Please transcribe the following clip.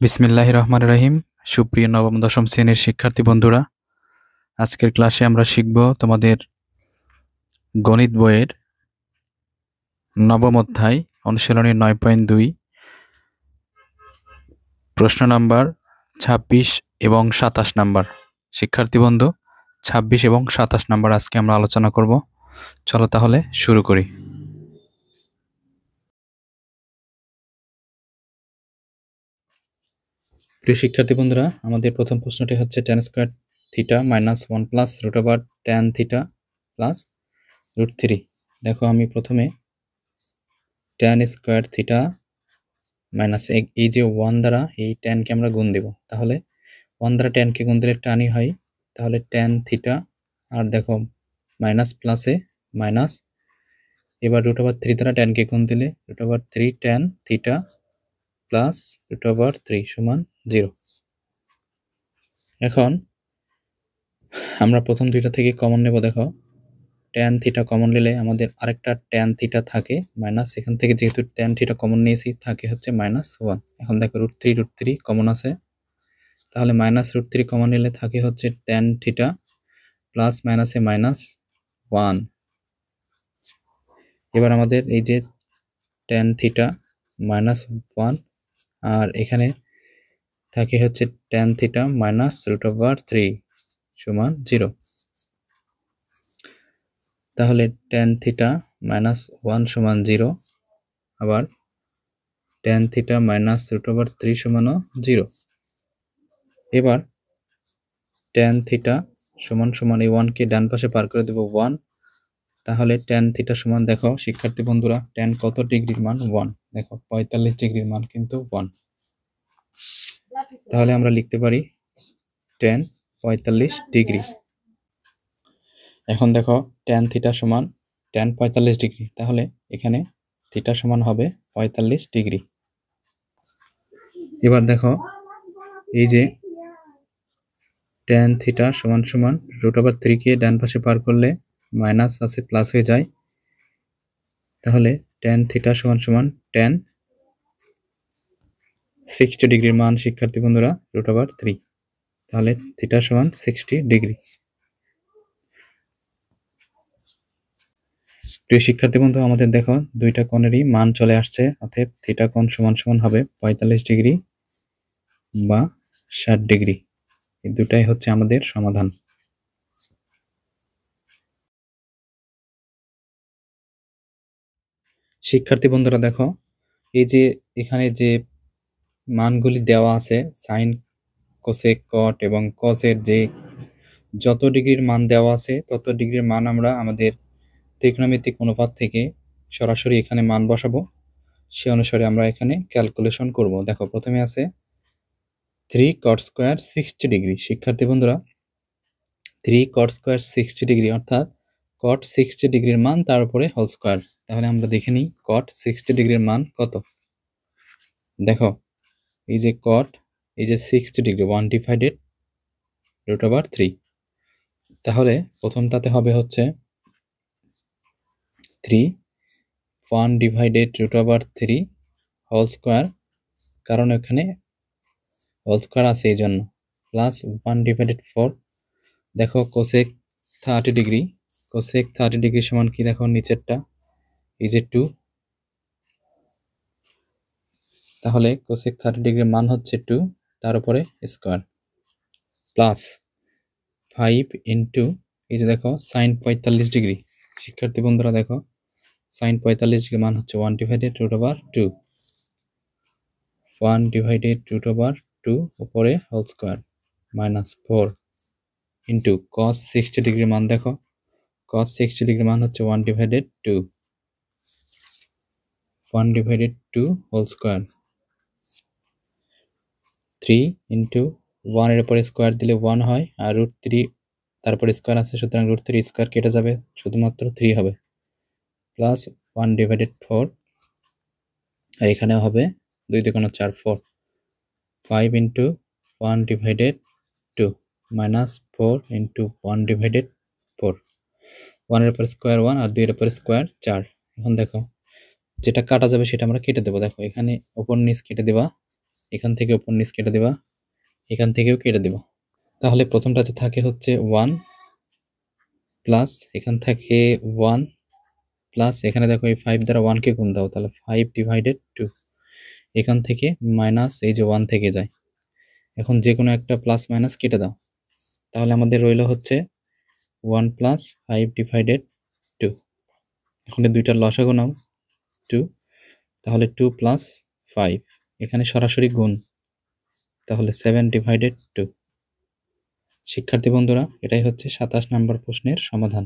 বিসমিল্লাহির রহমানির রহিম। সুপ্রিয় নবম দশম শ্রেণীর শিক্ষার্থী বন্ধুরা, আজকের ক্লাসে আমরা শিখব তোমাদের গণিত বইয়ের নবম অধ্যায় অনুশীলনী 9.2 প্রশ্ন নাম্বার 26 এবং 27 নাম্বার। শিক্ষার্থী বন্ধু, 26 এবং 27 নাম্বার আজকে আমরা আলোচনা করব। চলো তাহলে শুরু করি। প্রিয় শিক্ষার্থী বন্ধুরা, আমাদের প্রথম প্রশ্নটি হচ্ছে tan square theta minus 1 plus root over tan theta plus root 3। দেখো, আমি প্রথমে tan স্কয়ার থিটা মাইনাস এই যে 1 দ্বারা এই ট্যানকে আমরা গুণ দেব, তাহলে 1 দ্বারা ট্যানকে গুণ দিলে টানই হয়, তাহলে tan থিটা আর দেখো মাইনাস প্লাসে মাইনাস, এবার রুট ওভার 3 দ্বারা ট্যানকে গুণ দিলে root over 3 tan theta plus root over 3 সমান 0। এখন আমরা প্রথম দুইটা থেকে কমন নেব। দেখো, tan থিটা কমন নিলে আমাদের আরেকটা tan থিটা থাকে মাইনাস, এখান থেকে যেহেতু tan থিটা কমন নিয়েছি থাকে হচ্ছে -1। এখন দেখো রুট থ্রি কমন আছে, তাহলে মাইনাস রুট 3 কমন নিলে থাকে হচ্ছে tan থিটা প্লাস মাইনাসে -1। এবার আমাদের এই যে tan থিটা -1 আর এখানে থাকে হচ্ছে tan theta minus root over 3 সমান 0। তাহলে tan থিটা -1 সমান 0, আবার tan theta minus root over 3 সমানও 0। এবার tan থিটা সমান সমান এই 1 কে ডান পাশে পার করে দেব 1, তাহলে tan থিটা সমান দেখো শিক্ষার্থী বন্ধুরা tan কত ডিগ্রির মান 1, দেখো 45 ডিগ্রির মান কিন্তু 1। তাহলে আমরা লিখতে পারি tan 45 ডিগ্রি। এখন দেখো tan থিটা সমান tan 45 ডিগ্রি, তাহলে এখানে থিটা সমান হবে 45 ডিগ্রি। এবার দেখো এই যে tan থিটা সমান সমান রুট ওভার 3 কে ডান পাশে পার করলে মাইনাস আছে প্লাস হয়ে যায়, তাহলে tan থিটা সমান সমান tan 60 ডিগ্রির মান শিক্ষার্থী বন্ধুরা রুট ওভার 3, তাহলে থিটা সমান 60 ডিগ্রি। প্রিয় শিক্ষার্থী বন্ধু, আমাদের দেখো দুইটা কোণেরই মান চলে আসছে, অতএব থিটা কোণ সমান সমান হবে 45 ডিগ্রি বা 60 ডিগ্রি। এই দুটাই হচ্ছে আমাদের সমাধান। শিক্ষার্থী বন্ধুরা দেখো, এই যে এখানে যে মানগুলি দেওয়া আছে সাইন, কোসেক, কট এবং কসের যে যত ডিগ্রির মান দেওয়া আছে তত ডিগ্রির মান আমরা আমাদের ত্রিকোণমিতিক অনুপাত থেকে সরাসরি এখানে মান বসাবো, সে অনুসারে আমরা এখানে ক্যালকুলেশন করব। দেখো প্রথমে আছে 3 cot স্কয়ার 60 ডিগ্রি। শিক্ষার্থী বন্ধুরা 3 cot স্কয়ার 60 ডিগ্রি অর্থাৎ cot 60 ডিগ্রির মান তার উপরে হোল স্কয়ার। তাহলে আমরা দেখে নিই cot 60 ডিগ্রির মান কত। দেখো এই যে cot, এই যে 60 ডিগ্রি 1 ডিভাইডেড রুট ওভার 3, তাহলে প্রথমটাতে হবে হচ্ছে 3 1 divided root over 3 whole square, কারণ এখানে হোল স্কয়ার আছে এই জন্য, প্লাস 1 ডিভাইডেড 4। দেখো কোসেক 30 ডিগ্রি, কোসেক 30 ডিগ্রি সমান কি, দেখো নিচেরটা এই যে 2, তাহলে কোসেক 30 ডিগ্রির মান হচ্ছে 2, তার উপরে স্কয়ার প্লাস 5 ইন্টু এই যে দেখো সাইন 45 ডিগ্রি। শিক্ষার্থী বন্ধুরা দেখো সাইন 45 ডিগ্রি মান হচ্ছে 1 divided root over 2, 1 divided root over 2 উপরে whole square minus 4 into cos 60 ডিগ্রির মান, দেখো cos 60 ডিগ্রির মান হচ্ছে 1 divided 2, 1 divided 2 whole square 3 into 1 এর উপরে স্কয়ার দিলে 1 হয়, আর রুট 3 তারপরে স্কয়ার আছে, সুতরাং রুট 3 স্কয়ার কেটে যাবে, শুধুমাত্র 3 হবে, প্লাস 1 ডিভাইডেড 4, আর এখানেও হবে 2 2 4 4, 5 into 1 divided 2 minus 4 into 1 divided 4, 1 এর উপর স্কয়ার 1 আর 2 এর উপর স্কয়ার 4। এখন দেখো যেটা কাটা যাবে সেটা আমরা কেটে দেবো। দেখো এখানে উপর নিচ কেটে দেবা, এখান থেকে উপর নিচ কেটে দেবা, এখান থেকেও কেটে দেবা। তাহলে প্রথমটাতে থাকে হচ্ছে 1 প্লাস এখান থেকে 1 প্লাস এখানে দেখো এই 5 দ্বারা 1 কে গুণ দাও, তাহলে 5 ডিভাইডেড 2। এখান থেকে মাইনাস এই যে 1 থেকে যায়, এখন যে কোনো একটা প্লাস মাইনাস কেটে দাও, তাহলে আমাদের রইল হচ্ছে 1 প্লাস 5 ডিভাইডেড 2। এখন এই দুইটার লসাগু নাও 2, তাহলে 2 প্লাস 5, এখানে সরাসরি গুণ, তাহলে 7 ডিভাইডেড 2। শিক্ষার্থী বন্ধুরা, এটাই হচ্ছে 27 নম্বর প্রশ্নের সমাধান।